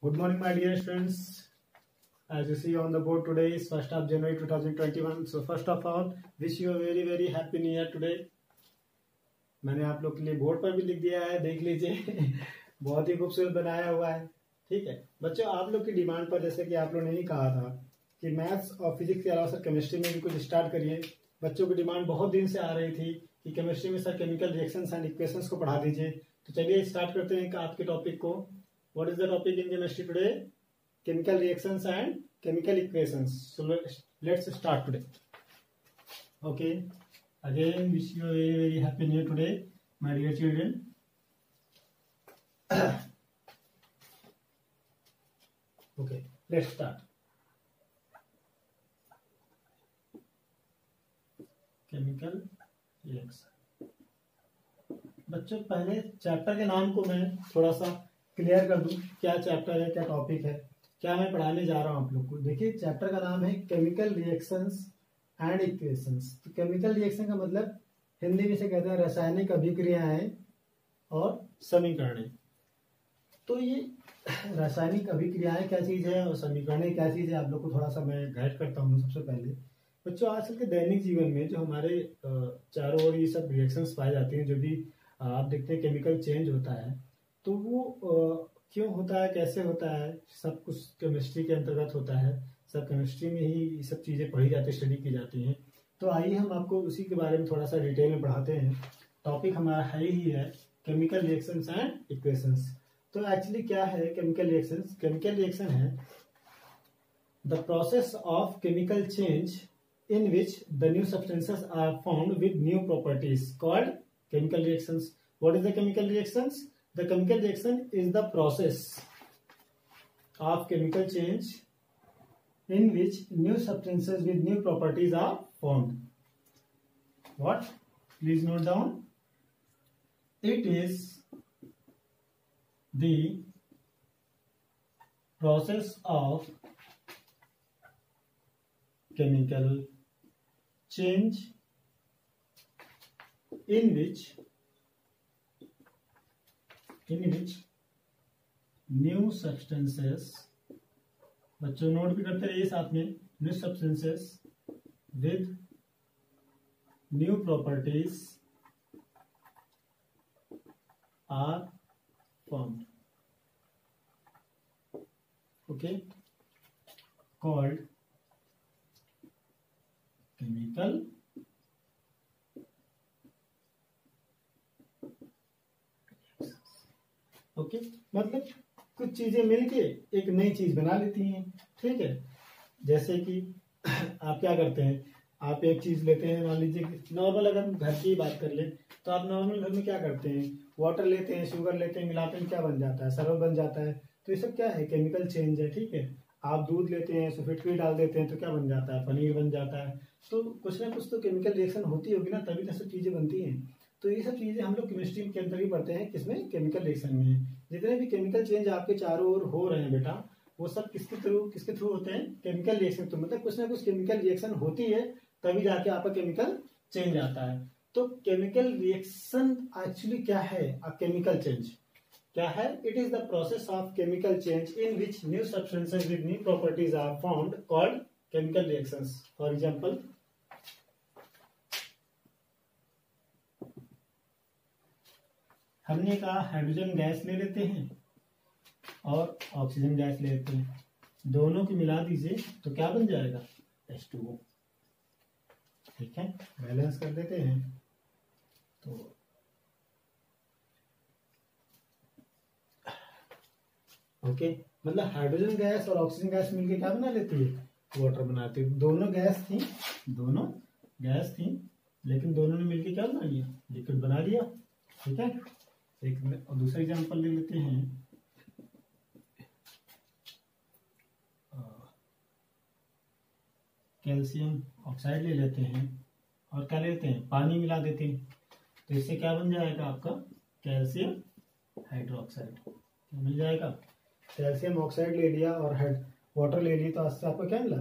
Good morning, my dear students. As you see on the board, today is 1st of January 2021. So first of all, wish you a very happy new year today. मैंने आप लोग के लिए board पर भी लिख दिया है, देख लीजिए। बहुत ही खूबसूरत बनाया हुआ है। ठीक है बच्चों, आप लोग की डिमांड पर, जैसे कि आप लोगों ने ही कहा था कि मैथ्स और फिजिक्स के अलावा सर केमिस्ट्री में भी कुछ स्टार्ट करिए। बच्चों की डिमांड बहुत दिन से आ रही थी कि केमिस्ट्री में sir chemical reactions and equations को पढ़ा दीजिए। तो चलिए स्टार्ट करते हैं आपके टॉपिक को। What is the topic in chemistry today? Chemical reactions and chemical equations. So let's start today. Okay. Again, wish you a very happy new year today, my dear children. Okay, let's start. Chemical reaction. बच्चों, पहले chapter के नाम को मैं थोड़ा सा clear कर दूं, क्या चैप्टर है, क्या टॉपिक है, क्या मैं पढ़ाने जा रहा हूं आप लोग को। देखिए, चैप्टर का नाम है केमिकल रिएक्शंस एंड इक्वेशंस। तो केमिकल रिएक्शन का मतलब हिंदी में से कहते हैं रासायनिक अभिक्रियाएं और समीकरणें। तो ये रासायनिक अभिक्रियाएं क्या चीज है और समीकरणें क्या चीज है, आप लोग को थोड़ा सा मैं गाइड करता हूँ। सबसे पहले बच्चों, आजकल के दैनिक जीवन में जो हमारे चारों ओर ये सब रिएक्शंस पाए जाते हैं, जो भी आप देखते हैं केमिकल चेंज होता है, तो वो क्यों होता है, कैसे होता है, सब कुछ केमिस्ट्री के अंतर्गत होता है। सब केमिस्ट्री में ही ये सब चीजें पढ़ी जाती, स्टडी की जाती हैं। तो आइए हम आपको उसी के बारे में थोड़ा सा डिटेल में पढ़ाते हैं। टॉपिक हमारा ही है केमिकल रिएक्शंस एंड इक्वेशंस। तो एक्चुअली क्या है केमिकल रिएक्शंस? केमिकल रिएक्शन है the process of chemical change in which the new substances are formed with new properties called chemical reactions. What is the chemical reactions? The chemical reaction is the process of chemical change in which new substances with new properties are formed. What? Please note down. It is the process of chemical change in which new substances, बच्चों note भी करते रहिए साथ में, new substances with new properties are formed. Okay, called chemical okay मतलब कुछ चीजें मिलके एक नई चीज बना लेती हैं। ठीक है, जैसे कि आप क्या करते हैं, आप एक चीज लेते हैं, मान लीजिए नॉर्मल, अगर हम घर की बात कर ले तो आप नॉर्मल घर में क्या करते हैं, वाटर लेते हैं, शुगर लेते हैं, मिलाते हैं, क्या बन जाता है, सरल बन जाता है। तो ये सब क्या है, केमिकल चेंज है। ठीक है, आप दूध लेते हैं, उसमें फिटकरी डाल देते हैं, तो क्या बन जाता है, पनीर बन जाता है। तो कुछ ना कुछ तो केमिकल रिएक्शन होती होगी ना, तभी तो सब चीजें बनती हैं। तो ये सब चीजें हम लोग केमिस्ट्री के अंदर ही पढ़ते हैं, किसमें, केमिकल रिएक्शन में। जितने भी केमिकल चेंज आपके चारों ओर हो रहे हैं बेटा, वो सब किसके थ्रू होते हैं, केमिकल रिएक्शन। तो मतलब कुछ ना कुछ केमिकल रिएक्शन होती है, तभी जाके आपका केमिकल चेंज आता है। तो केमिकल रिएक्शन एक्चुअली क्या है, अ केमिकल चेंज क्या है? It is the process of chemical change in which new substances with new properties are formed called chemical reactions. For example, हमने कहा हाइड्रोजन गैस ले लेते हैं और ऑक्सीजन गैस ले लेते हैं, दोनों की मिला दीजिए तो क्या बन जाएगा, H2O। ठीक है, बैलेंस कर देते हैं। तो ओके, मतलब हाइड्रोजन गैस और ऑक्सीजन गैस मिलके क्या बना लेती है, वाटर बनाती है। दोनों गैस थी लेकिन दोनों ने मिलके क्या बना लिया, लिक्विड बना लिया। ठीक है, एक और दूसरा एग्जांपल ले लेते हैं। कैल्शियम ऑक्साइड ले लेते हैं और क्या लेते हैं, पानी मिला देते हैं, तो इससे क्या बन जाएगा आपका, कैल्शियम हाइड्रोक्साइड। क्या मिल जाएगा, कैल्शियम ऑक्साइड ले लिया और वाटर ले लिया, तो इससे आपको क्या मिला,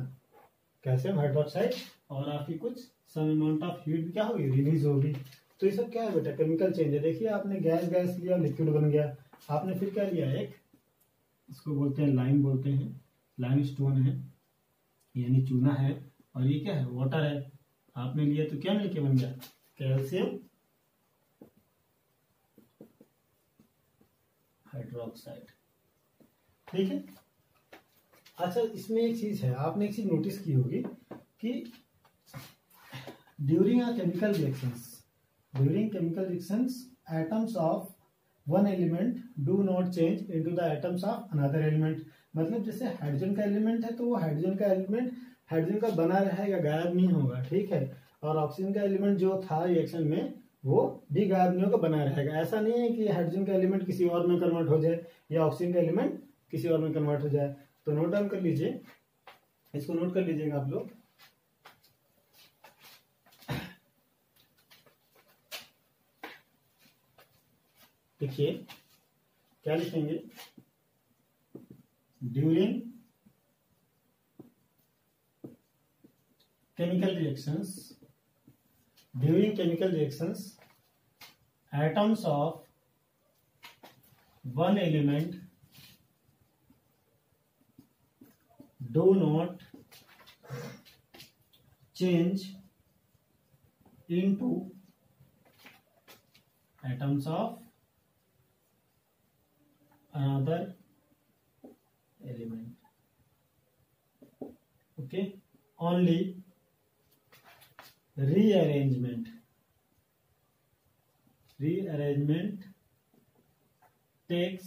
कैल्शियम हाइड्रोक्साइड। और आपकी कुछ सम अमाउंट ऑफ हीट क्या होगी, रिलीज होगी। तो ये सब क्या है बेटा, केमिकल चेंज है। देखिए, आपने गैस लिया, लिक्विड बन गया। आपने फिर क्या लिया, एक इसको बोलते हैं लाइम, बोलते हैं लाइम स्टोन है यानी चूना है, और ये क्या है, वाटर है। आपने लिया तो क्या मिलके बन गया, कैल्शियम हाइड्रोक्साइड। ठीक है। अच्छा, इसमें एक चीज है, आपने एक चीज नोटिस की होगी कि during chemical reactions atoms of one element do not change into the atoms of another element. मतलब जैसे हाइड्रोजन का एलिमेंट है तो वो हाइड्रोजन का एलिमेंट हाइड्रोजन का बना रहेगा, गायब नहीं होगा। ठीक है। और ऑक्सीजन का एलिमेंट जो था रिएक्शन में वो भी गायब नहीं होगा, बना रहेगा। ऐसा नहीं है कि हाइड्रोजन का एलिमेंट किसी और में कन्वर्ट हो जाए या ऑक्सीजन का एलिमेंट किसी और में कन्वर्ट हो जाए। तो नोट डाउन कर लीजिए, इसको नोट कर लीजिएगा आप लोग। देखिए क्या लिखेंगे, during chemical reactions atoms of one element do not change into atoms of another element. Okay, only rearrangement take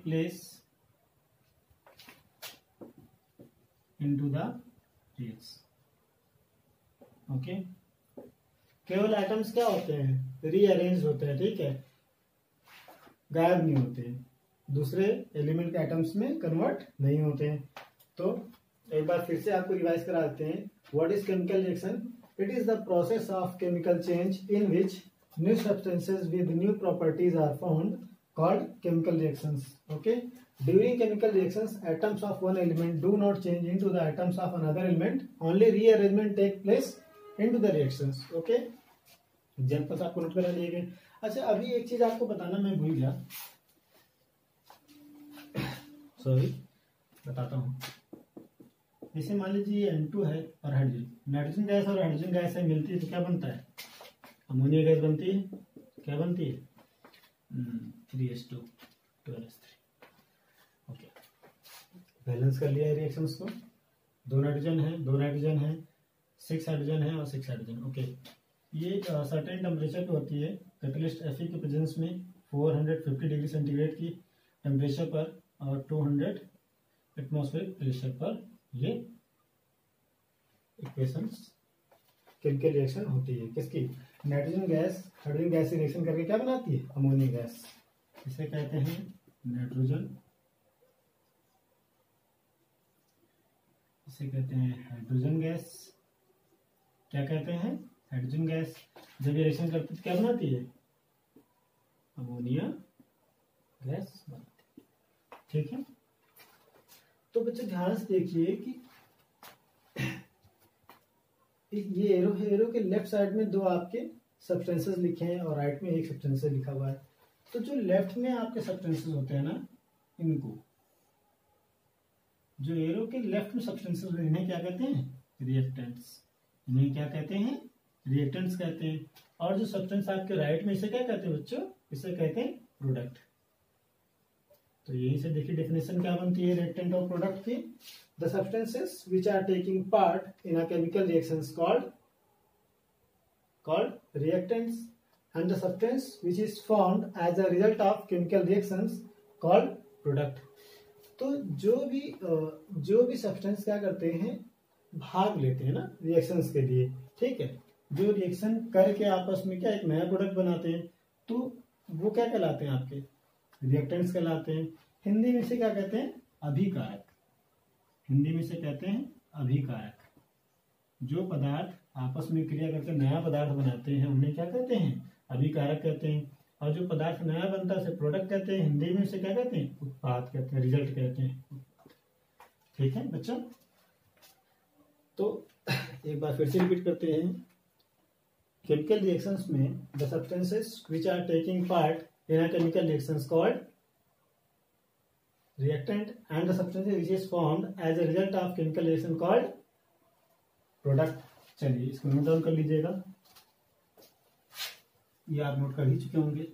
place into the reaction. Okay, केवल एटम्स क्या होते हैं, रीअरेंज होते हैं। ठीक है, गायब नहीं होते हैं, दूसरे एलिमेंट के एटम्स में कन्वर्ट नहीं होते हैं। तो एक बार फिर से आपको रिवाइज करा देते हैं। What is chemical reaction? It is the process of chemical change in which new substances with new properties are found, called chemical reactions. Okay, during chemical reactions atoms of one element do not change into the atoms of another element, only rearrangement take place into the reactions. Okay, examples आपको note करा लिए गए। अच्छा, अभी एक चीज आपको बताना मैं भूल गया, सॉरी, बताता हूँ। जैसे मान लीजिए N2 है और हाइड्रोजन, नाइट्रोजन गैस और हाइड्रोजन गैस से मिलती है तो क्या बनता है, अमोनिया गैस बनती है। क्या बनती है, 3H2 2NH3। ओके, बैलेंस कर लिया है रिएक्शंस को। 2 नाइट्रोजन है, 6 हाइड्रोजन है और 6 हाइड्रोजन। ओके, ये सर्टेन टेम्परेचर पे होती है, कैटलिस्ट Fe के प्रेजेंस में 450 डिग्री सेंटीग्रेड की टेम्परेचर पर और 200 एटमॉस्फेरिक प्रेशर पर ये इक्वेशंस केमिकल रिएक्शन होती है। किसकी, नाइट्रोजन गैस हाइड्रोजन गैस से रिएक्शन करके क्या बनाती है, अमोनिया गैस। इसे कहते हैं नाइट्रोजन, इसे कहते हैं हाइड्रोजन गैस। क्या कहते हैं, हाइड्रोजन गैस। जब ये रिएक्शन करती है तो क्या बनाती है, अमोनिया गैस बनाती है। ठीक है, तो बच्चों ध्यान से देखिए कि ये एरो है, एरो के लेफ्ट साइड में 2 आपके सब्सटेंसेस लिखे हैं और राइट में एक सब्सटेंसेस लिखा हुआ है। तो जो लेफ्ट में आपके सब्सटेंसेस होते हैं ना, इनको, जो एरो के लेफ्ट में सब्सटेंसेस होते हैं, इन्हें क्या कहते हैं, रिएक्टेंट्स। इन्हें क्या कहते हैं, रिएक्टेंट्स कहते हैं। और जो सब्सटेंस आपके राइट में, इसे क्या कहते हैं बच्चों, इसे कहते हैं प्रोडक्ट। तो यही से देखिए डेफिनेशन क्या बनती है रिएक्टेंट और प्रोडक्ट की। The substances which are taking part in a chemical reactions called reactants, and the substance which is formed as a result of chemical reactions called product. तो जो भी सब्सटेंस क्या करते हैं, भाग लेते हैं ना रिएक्शंस के लिए। ठीक है, जो रिएक्शन करके आपस में क्या एक नया प्रोडक्ट बनाते हैं, तो वो क्या कहलाते हैं, आपके रिएक्टेंट्स कहलाते हैं। हिंदी में से क्या कहते हैं, अभिकारक। हिंदी में से कहते हैं अभिकारक। जो पदार्थ आपस में क्रिया करके नया पदार्थ बनाते हैं उन्हें क्या कहते हैं, अभिकारक कहते हैं। और जो पदार्थ नया बनता है उसे प्रोडक्ट कहते हैं। हिंदी में से क्या कहते हैं, उत्पाद कहते हैं, रिजल्ट कहते हैं। ठीक है बच्चों, तो एक बार फिर से रिपीट करते हैं। केमिकल रिएक्शंस में the substances which are taking part in a chemical reactions called reactant and the substance which is formed as a result of chemical reaction called product। चलिए इसको नोट डाउन कर लीजिएगा, ये आप note कर ही चुके होंगे।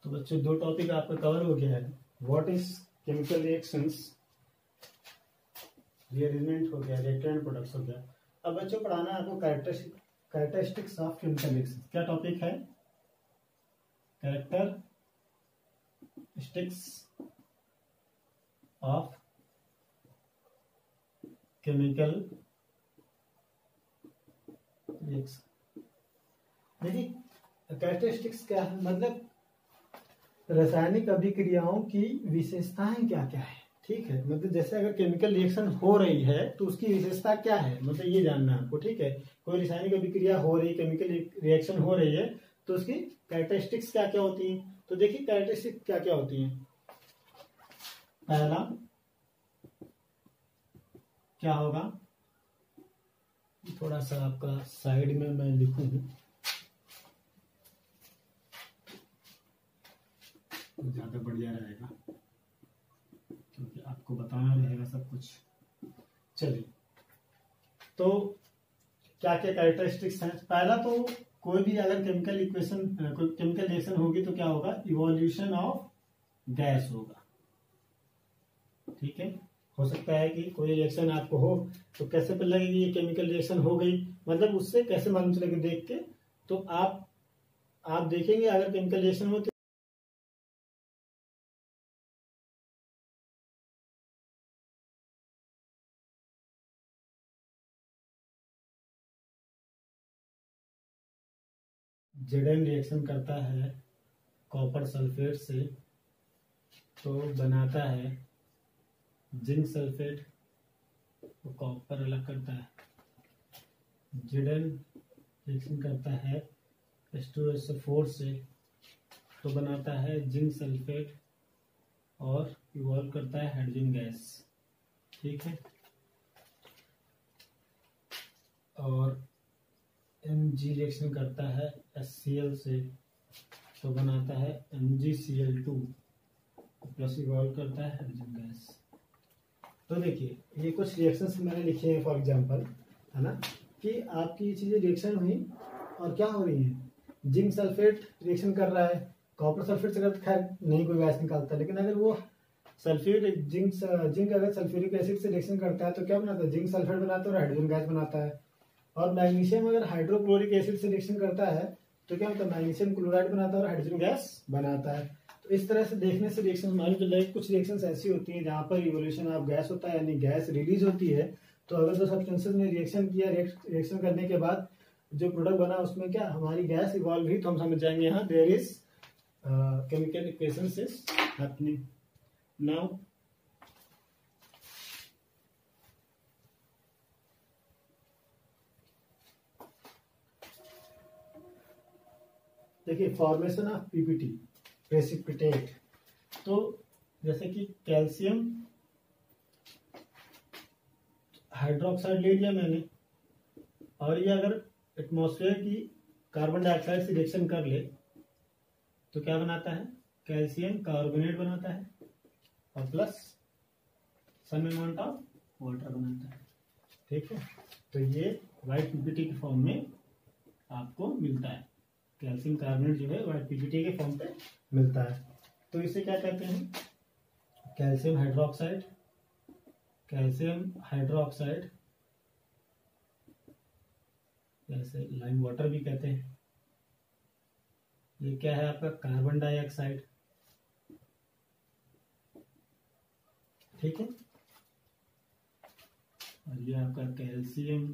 तो बच्चों दो टॉपिक आपका कवर हो गया है, what is chemical reactions, rearrangement हो गया, रिएक्टेंट प्रोडक्ट्स हो गया। अब बच्चों पढ़ाना है आपको कैरेक्टरिस्टिक्स ऑफ केमिकल रिएक्शंस। क्या टॉपिक है? Characteristics of chemical reaction. देखिए कैरेक्टरिस्टिक्स क्या है, मतलब रासायनिक अभिक्रियाओं की विशेषताएं क्या क्या है। ठीक है, मतलब जैसे अगर केमिकल रिएक्शन हो रही है तो उसकी विशेषता क्या है, मतलब ये जानना है आपको। ठीक है, कोई रासायनिक अभिक्रिया हो रही, केमिकल रिएक्शन हो रही है तो उसकी कैरेक्टरिस्टिक्स क्या क्या होती हैं। तो देखिए कैरेक्टरिस्टिक्स क्या क्या होती हैं। पहला क्या होगा, थोड़ा सा आपका साइड में मैं लिखूं ज्यादा बढ़िया रहेगा, क्योंकि आपको बताना रहेगा सब कुछ। चलिए तो क्या क्या कैरेक्टरिस्टिक्स हैं। पहला तो कोई भी अगर केमिकल रिएक्शन होगी तो क्या होगा, इवोल्यूशन ऑफ गैस होगा। ठीक है, हो सकता है कि कोई रिएक्शन आपको हो तो कैसे पता लगेगी ये केमिकल रिएक्शन हो गई, मतलब उससे कैसे मालूम चलेगा, देख के। तो आप देखेंगे अगर केमिकल रिएक्शन हो तो जेडन रिएक्शन करता है कॉपर सल्फेट से तो बनाता है जिंक सल्फेट, तो कॉपर अलग करता है। जेडन रिएक्शन करता है H2SO4 से तो बनाता है जिंक सल्फेट और इवॉल्व करता है हाइड्रोजन गैस। ठीक है, और Mg रिएक्शन करता है HCl से तो बनाता है MgCl2 प्लस इवॉल्व करता है हाइड्रोजन गैस। तो देखिए ये कुछ रिएक्शंस मैंने लिखे हैं फॉर एग्जांपल, है ना, कि आपकी ये चीजें रिएक्शन हुई और क्या हो रही है, जिंक सल्फेट रिएक्शन कर रहा है कॉपर सल्फेट से, अगर खैर नहीं कोई गैस निकालता, लेकिन अगर वो सल्फ्यूरिक जिंक अगर सल्फ्यूरिक एसिड से रिएक्शन करता है तो क्या बनाता है, जिंक सल्फेट बनाता है और हाइड्रोजन गैस बनाता है। और मैग्नीशियम अगर हाइड्रोक्लोरिक एसिड से रिएक्शन करता है तो क्या होता है, मैग्नीशियम क्लोराइड बनाता है और हाइड्रोजन गैस बनाता है। तो इस तरह से देखने से रिएक्शन मालूम चल जाएगी। कुछ रिएक्शंस ऐसी होती हैं जहां पर इवोल्यूशन ऑफ गैस होता है, यानी गैस रिलीज होती है। तो अगर दो सब्सटेंसेस ने रिएक्शन किया, रिएक्शन करने के बाद जो प्रोडक्ट बना उसमें क्या हमारी गैस इवॉल्व हुई, तो हम समझ जाएंगे यहाँ there is chemical equations is happening. Now देखिए फॉर्मेशन ऑफ पीपीटी प्रेसिपिटेट। तो जैसे कि कैल्शियम हाइड्रोक्साइड ले लिया मैंने, और ये अगर एटमॉस्फेयर की कार्बन डाइऑक्साइड से रिएक्शन कर ले तो क्या बनाता है, कैल्शियम कार्बोनेट बनाता है और plus some amount of water बनाता है। ठीक है, तो ये वाइट पीपीटी के फॉर्म में आपको मिलता है, कैल्शियम कार्बोनेट जो है वाइट पीपीटी के फॉर्म पे मिलता है। तो इसे क्या कहते हैं, कैल्शियम हाइड्रोक्साइड, कैल्शियम हाइड्रोक्साइड, जैसे लाइम वाटर भी कहते हैं। ये क्या है आपका, कार्बन डाइऑक्साइड। ठीक है, और ये आपका कैल्शियम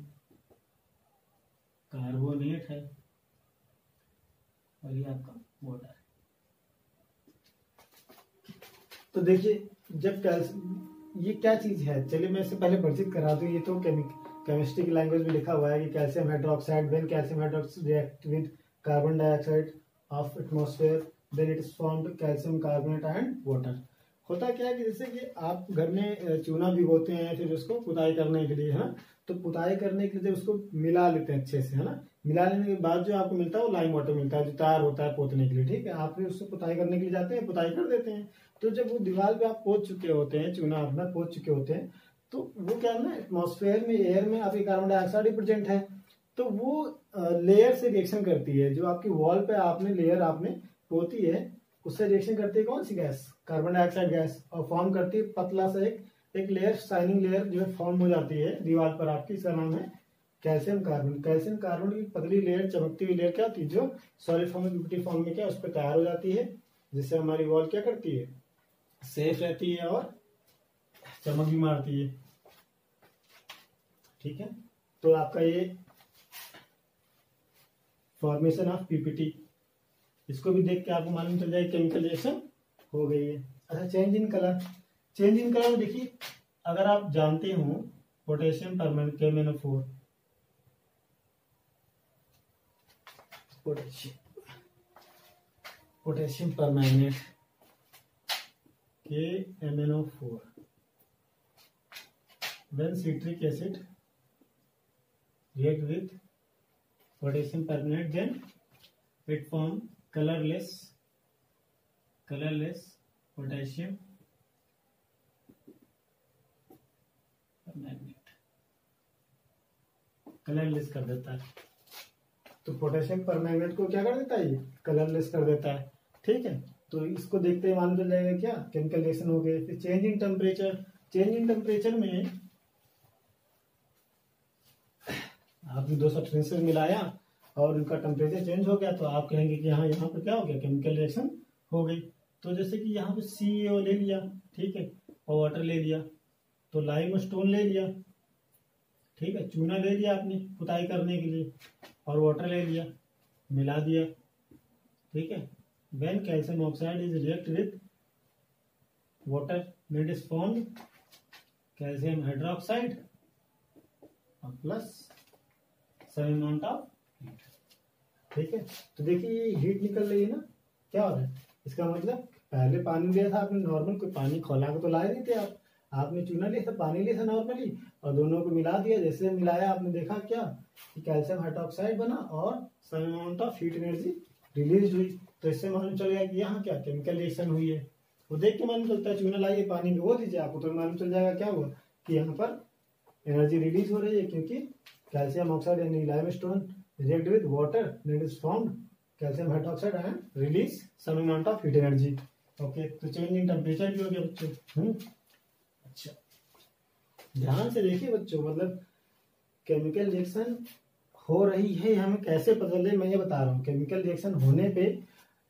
कार्बोनेट है और ये आपका वाटर है। तो देखिए जब ये क्या चीज है, चलिए मैं इससे पहले परिचित करा दूं। ये तो केमिस्ट्री की लैंग्वेज में लिखा हुआ है कि calcium hydroxide, when calcium hydroxide react with carbon dioxide of atmosphere then it is formed calcium carbonate and water. होता क्या है कि जैसे कि आप घर में चूना भिगोते हैं फिर उसको पुताई करने के लिए, है ना, तो पुताई करने के लिए उसको मिला लेते हैं अच्छे से, है ना, मिला लेने के बाद जो आपको मिलता है वो लाइम वाटर मिलता है जो तैयार होता है पोतने के लिए, ठीक है। आप फिर उसको पुताई करने के लिए जाते हैं, पुताई कर देते हैं। तो जब वो दीवार पे आप पोत चुके होते हैं, चूना अपना पोत चुके होते हैं, तो वो क्या है ना, एटमॉस्फेयर में, एयर में आपकी कार्बन डाइऑक्साइड ही प्रेजेंट है, तो वो लेयर से रिएक्शन करती है। जो आपकी वॉल पे आपने लेयर आपने पोती है उससे रिएक्शन करती है कौन सी गैस, कार्बन डाइऑक्साइड गैस, और फॉर्म करती है पतला सा एक लेयर, शाइनिंग लेयर जो है फॉर्म हो जाती है दीवार पर आपकी। इसका नाम है कैल्शियम कार्बन। कैल्शियम कार्बन की पतली लेयर, चमकती हुई लेयर क्या होती है, जो सॉलिड फॉर्म में, पीपीटी फॉर्म में क्या उस पर तैयार हो जाती है, जिससे हमारी वॉल क्या करती है, सेफ रहती है और चमक भी मारती है, ठीक है। तो आपका ये फॉर्मेशन ऑफ पीपीटी, इसको भी देख के आपको मालूम चल जाएगा केमिकल रिएक्शन हो गई है। अच्छा, change in colour. Change in colour देखिए, अगर आप जानते हो potassium permanganate KMnO4, potassium permanganate KMnO4, when citric acid react with potassium permanganate, then it form colorless potassium permanganate, colourless कर देता है। तो पोटेशियम परमैंगनेट को क्या कर देता है, ये कलरलेस कर देता है, ठीक है। तो इसको देखते ही मालूम चल जाएगा क्या केमिकल रिएक्शन हो गए। फिर change in temperature. Change in temperature में आपने दो सब्सटेंसेस मिलाया और उनका टेम्परेचर चेंज हो गया, तो आप कहेंगे कि हाँ यहाँ पर क्या हो गया, केमिकल रिएक्शन हो गई। तो जैसे कि यहाँ पे CaO ले लिया, ठीक है, और वाटर ले लिया, तो लाइम स्टोन ले लिया, ठीक है, चूना ले लिया आपने पुताई करने के लिए, और वाटर ले लिया, मिला दिया, ठीक है। When calcium oxide is react with water, it is formed calcium hydroxide plus some amount of heat, ठीक है। तो देखिए ये हीट निकल रही है ना, क्या हो रहा है, इसका मतलब पहले पानी लिया था आपने नॉर्मल, कोई पानी खौला के तो लाए नहीं थे आपने चूना लिया था, पानी लिया था नॉर्मली, और दोनों को मिला दिया। जैसे मिलाया आपने देखा क्या कि कैल्शियम हाइड्रोक्साइड बना और some amount of heat energy release हुई। तो इससे मालूम चल गया कि यहाँ क्या केमिकल रिएक्शन हुई है। वो देख के मालूम चलता है, चूना लाइए पानी में वो दीजिए आपको, तो मालूम चल जाएगा क्या हुआ कि यहाँ पर एनर्जी रिलीज हो रही है, क्योंकि कैल्शियम ऑक्साइड यानी limestone react with water, it is formed calcium hydroxide and release some amount of heat energy. Okay, तो चेंज इन टेम्परेचर भी हो गया बच्चों। अच्छा, ध्यान से देखिए बच्चों, मतलब केमिकल रिएक्शन हो रही है हमें कैसे पता चले, मैं ये बता रहा हूँ। केमिकल रिएक्शन होने पे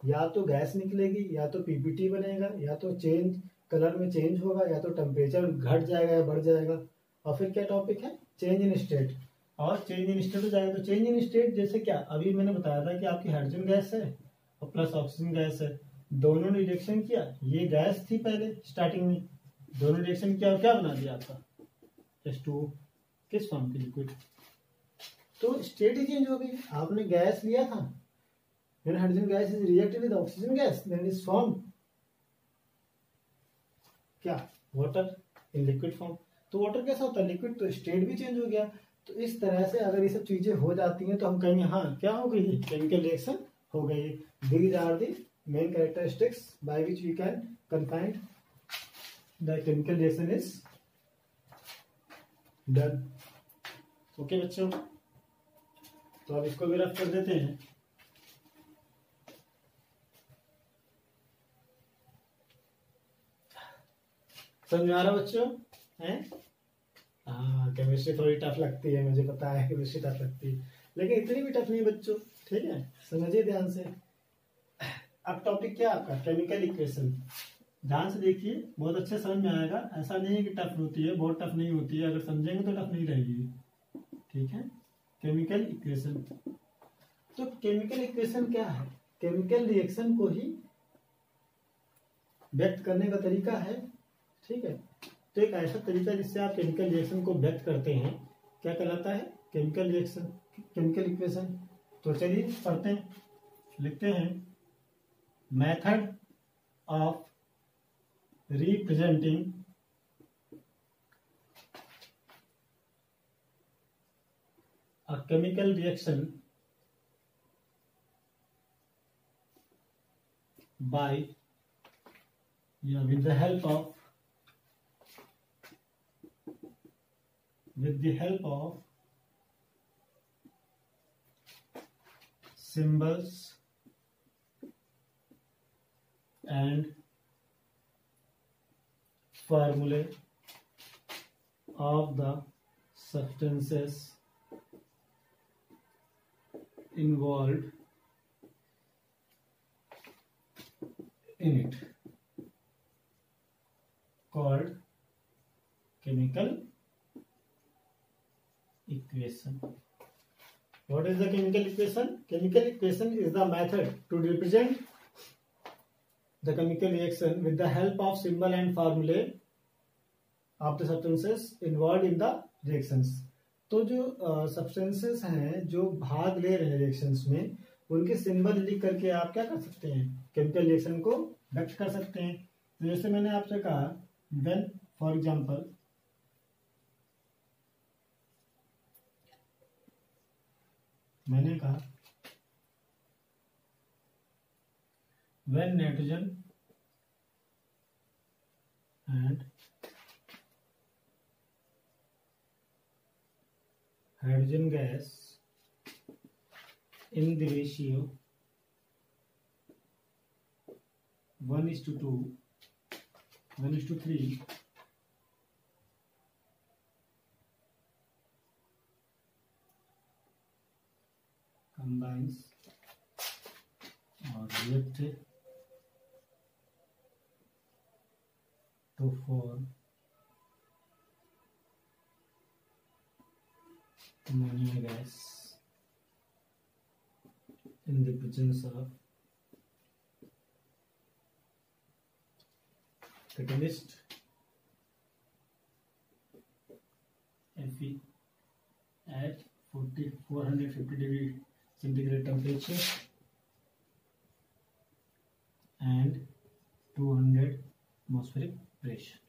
या तो गैस निकलेगी, या तो पीपीटी बनेगा, या तो चेंज कलर में चेंज होगा, या तो टेम्परेचर घट जाएगा या बढ़ जाएगा, और फिर क्या टॉपिक है, चेंज इन स्टेट। और चेंज इन स्टेट हो जाएगा तो चेंज इन स्टेट जैसे क्या, अभी मैंने बताया था कि आपकी हाइड्रोजन गैस है और प्लस ऑक्सीजन गैस है, दोनों ने रिएक्शन किया, ये गैस थी पहले स्टार्टिंग में, दोनों रिएक्शन किया और क्या बना दिया आपका H2O, किस फॉर्म की, लिक्विड। तो स्टेट ही चेंज हो गई, आपने गैस लिया था, hydrogen gas is react with oxygen gas, then is form क्या, वाटर इन लिक्विड फॉर्म। तो वाटर कैसा होता है, लिक्विड, तो स्टेट भी चेंज हो गया। तो इस तरह से अगर ये सब चीजें हो जाती हैं तो हम कहेंगे हाँ क्या हो गई, केमिकल रिएक्शन हो गई। These are the main characteristics by which we can confined the chemical reaction is done. Okay बच्चों, तो अब इसको भी रफ कर देते हैं। समझ आ रहा बच्चों हैं? हाँ, केमिस्ट्री थोड़ी टफ लगती है, मुझे पता है केमिस्ट्री टफ लगती है, लेकिन इतनी भी टफ नहीं बच्चों, ठीक है, समझिए ध्यान से। अब टॉपिक क्या आपका, केमिकल इक्वेशन। ध्यान से देखिए, बहुत अच्छे समझ में आएगा। ऐसा नहीं है कि टफ होती है, बहुत टफ नहीं होती है, अगर समझेंगे तो टफ नहीं रहेगी, ठीक है। केमिकल इक्वेशन, तो केमिकल इक्वेशन क्या है, केमिकल रिएक्शन को ही व्यक्त करने का तरीका है, ठीक है। तो एक ऐसा तरीका जिससे आप केमिकल रिएक्शन को व्यक्त करते हैं, क्या कहलाता है, केमिकल रिएक्शन, केमिकल इक्वेशन। तो चलिए पढ़ते हैं, लिखते हैं, method of representing a chemical reaction by with the help of symbols and formulae of the substances involved in it, called chemical equation. What is the chemical equation? Chemical equation is the method to represent the chemical reaction with the help of symbol and formulae of the substances involved in the reactions. तो जो substances हैं जो भाग ले रहे हैं reactions में, उनके सिंबल लिख करके आप क्या कर सकते हैं, केमिकल रिएक्शन को व्यक्त कर सकते हैं. तो जैसे मैंने आपसे कहा, when for example मैंने कहा when nitrogen and hydrogen gas in the ratio 1:2, 1:3, combines or reacted to form ammonia gas in the presence of catalyst Fe at 450 degree centigrade temperature and 200 atmospheric pressure.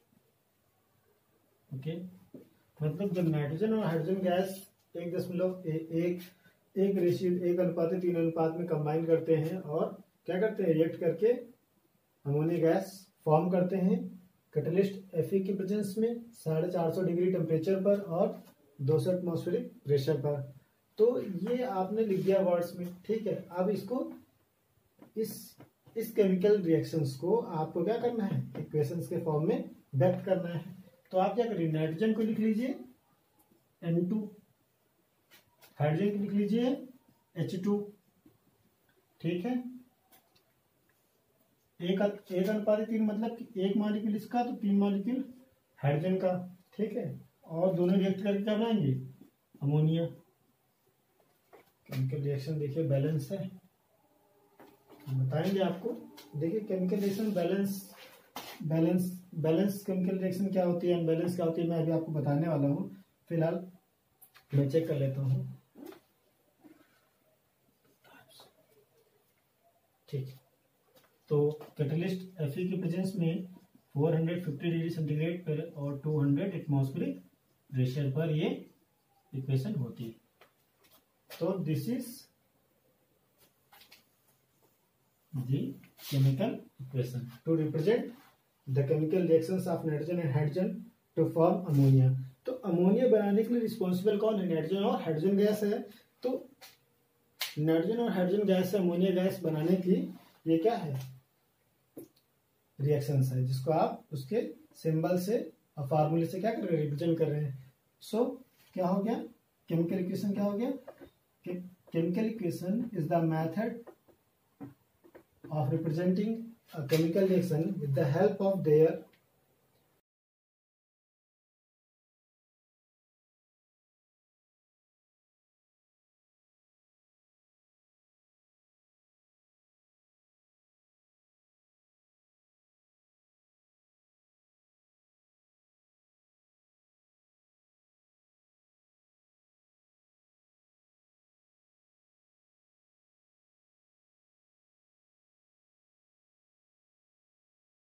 Okay, मतलब जब nitrogen और hydrogen gas 1 ratio 1:3 अनुपात में combine करते हैं और क्या करते हैं, रिएक्ट करके अमोनिया गैस फॉर्म करते हैं कैटलिस्ट Fe की प्रेजेंस में 450 डिग्री टेम्परेचर पर और 200 एटमॉस्फेरिक प्रेशर पर. तो ये आपने लिख दिया वर्ड्स में, ठीक है. अब इसको इस केमिकल रिएक्शंस को आपको क्या करना है, इक्वेशंस के फॉर्म में व्यक्त करना है. तो आप क्या करिए, नाइट्रोजन को लिख लीजिए N2, हाइड्रोजन को लिख लीजिए H2, ठीक है. 1:3 मतलब कि 1 मॉलिक्यूल इसका तो 3 मॉलिक्यूल हाइड्रोजन का, ठीक है. और दोनों रिएक्ट करके क्या बनाएंगे, अमोनिया. केमिकल रिएक्शन देखिए बैलेंस है, बताएंगे आपको. देखिए chemical reaction balance chemical reaction क्या होती है, अनबैलेंस क्या होती है, मैं अभी आपको बताने वाला हूँ. फिलहाल मैं चेक कर लेता हूँ, ठीक. तो कैटलिस्ट Fe की प्रेजेंस में 450 डिग्री सेंटीग्रेड पर और 200 एटमॉस्फेरिक प्रेशर पर ये इक्वेशन होती है. तो this is the chemical equation to represent the chemical reactions of nitrogen and hydrogen to form ammonia. तो अमोनिया बनाने के लिए रिस्पॉन्सिबल कौन है, नाइट्रोजन और हाइड्रोजन गैस है. तो नाइट्रोजन और हाइड्रोजन गैस से अमोनिया गैस बनाने की ये क्या है, रिएक्शंस है, जिसको आप उसके सिंबल से और फार्मूले से क्या कर रहे हैं, रिप्रेजेंट कर रहे हैं. सो क्या हो गया, केमिकल इक्वेशन क्या हो गया, chemical equation is the method of representing a chemical reaction with the help of their